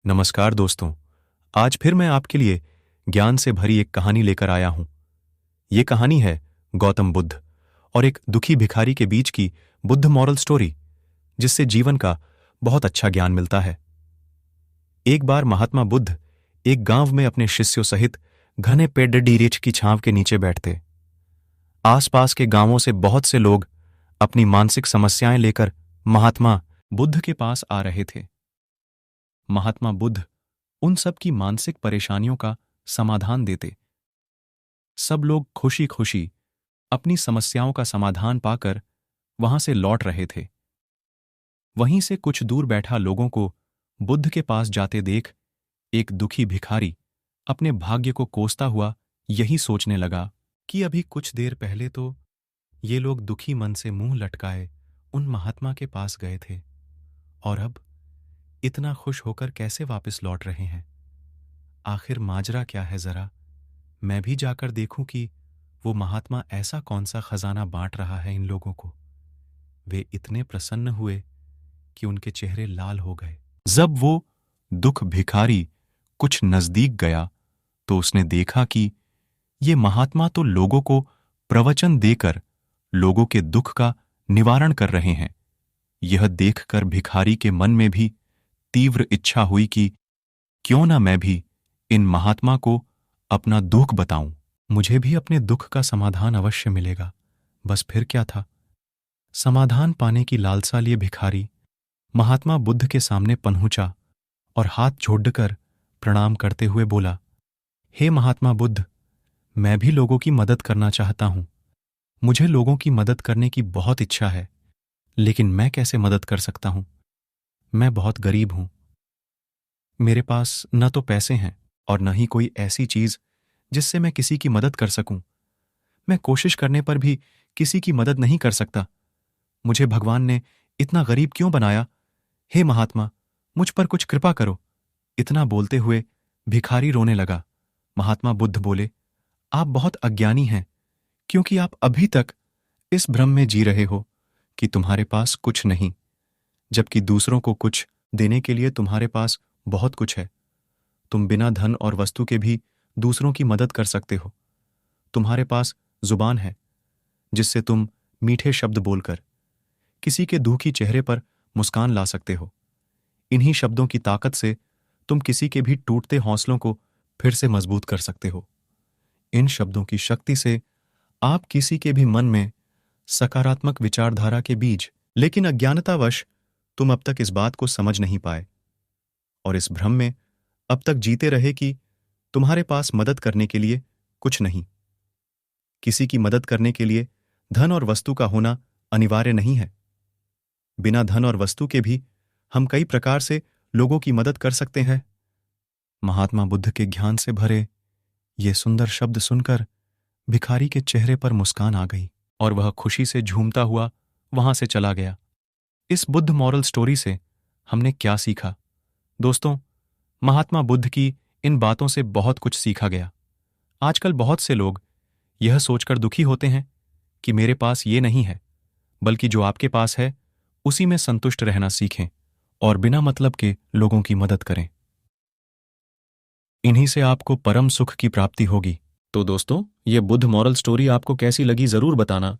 नमस्कार दोस्तों। आज फिर मैं आपके लिए ज्ञान से भरी एक कहानी लेकर आया हूं। ये कहानी है गौतम बुद्ध और एक दुखी भिखारी के बीच की बुद्ध मॉरल स्टोरी, जिससे जीवन का बहुत अच्छा ज्ञान मिलता है। एक बार महात्मा बुद्ध एक गांव में अपने शिष्यों सहित घने पेड़ की छांव के नीचे बैठते। आसपास के गांवों से बहुत से लोग अपनी मानसिक समस्याएं लेकर महात्मा बुद्ध के पास आ रहे थे। महात्मा बुद्ध उन सब की मानसिक परेशानियों का समाधान देते। सब लोग खुशी खुशी अपनी समस्याओं का समाधान पाकर वहां से लौट रहे थे। वहीं से कुछ दूर बैठा लोगों को बुद्ध के पास जाते देख एक दुखी भिखारी अपने भाग्य को कोसता हुआ यही सोचने लगा कि अभी कुछ देर पहले तो ये लोग दुखी मन से मुंह लटकाए उन महात्मा के पास गए थे, और अब इतना खुश होकर कैसे वापस लौट रहे हैं। आखिर माजरा क्या है, जरा मैं भी जाकर देखूं कि वो महात्मा ऐसा कौन सा खजाना बांट रहा है इन लोगों को। वे इतने प्रसन्न हुए कि उनके चेहरे लाल हो गए। जब वो दुख भिखारी कुछ नजदीक गया तो उसने देखा कि ये महात्मा तो लोगों को प्रवचन देकर लोगों के दुख का निवारण कर रहे हैं। यह देखकर भिखारी के मन में भी तीव्र इच्छा हुई कि क्यों ना मैं भी इन महात्मा को अपना दुख बताऊं। मुझे भी अपने दुख का समाधान अवश्य मिलेगा। बस फिर क्या था। समाधान पाने की लालसा लिए भिखारी महात्मा बुद्ध के सामने पहुंचा और हाथ जोड़कर प्रणाम करते हुए बोला, हे महात्मा बुद्ध, मैं भी लोगों की मदद करना चाहता हूं। मुझे लोगों की मदद करने की बहुत इच्छा है, लेकिन मैं कैसे मदद कर सकता हूं। मैं बहुत गरीब हूं। मेरे पास न तो पैसे हैं और न ही कोई ऐसी चीज जिससे मैं किसी की मदद कर सकूं। मैं कोशिश करने पर भी किसी की मदद नहीं कर सकता। मुझे भगवान ने इतना गरीब क्यों बनाया। हे महात्मा, मुझ पर कुछ कृपा करो। इतना बोलते हुए भिखारी रोने लगा। महात्मा बुद्ध बोले, आप बहुत अज्ञानी हैं, क्योंकि आप अभी तक इस भ्रम में जी रहे हो कि तुम्हारे पास कुछ नहीं, जबकि दूसरों को कुछ देने के लिए तुम्हारे पास बहुत कुछ है। तुम बिना धन और वस्तु के भी दूसरों की मदद कर सकते हो। तुम्हारे पास जुबान है, जिससे तुम मीठे शब्द बोलकर किसी के दुखी चेहरे पर मुस्कान ला सकते हो। इन्हीं शब्दों की ताकत से तुम किसी के भी टूटते हौसलों को फिर से मजबूत कर सकते हो। इन शब्दों की शक्ति से आप किसी के भी मन में सकारात्मक विचारधारा के बीज, लेकिन अज्ञानतावश तुम अब तक इस बात को समझ नहीं पाए और इस भ्रम में अब तक जीते रहे कि तुम्हारे पास मदद करने के लिए कुछ नहीं। किसी की मदद करने के लिए धन और वस्तु का होना अनिवार्य नहीं है। बिना धन और वस्तु के भी हम कई प्रकार से लोगों की मदद कर सकते हैं। महात्मा बुद्ध के ज्ञान से भरे ये सुंदर शब्द सुनकर भिखारी के चेहरे पर मुस्कान आ गई और वह खुशी से झूमता हुआ वहां से चला गया। इस बुद्ध मॉरल स्टोरी से हमने क्या सीखा? दोस्तों, महात्मा बुद्ध की इन बातों से बहुत कुछ सीखा गया। आजकल बहुत से लोग यह सोचकर दुखी होते हैं कि मेरे पास ये नहीं है, बल्कि जो आपके पास है उसी में संतुष्ट रहना सीखें और बिना मतलब के लोगों की मदद करें। इन्हीं से आपको परम सुख की प्राप्ति होगी। तो दोस्तों, ये बुद्ध मॉरल स्टोरी आपको कैसी लगी जरूर बताना।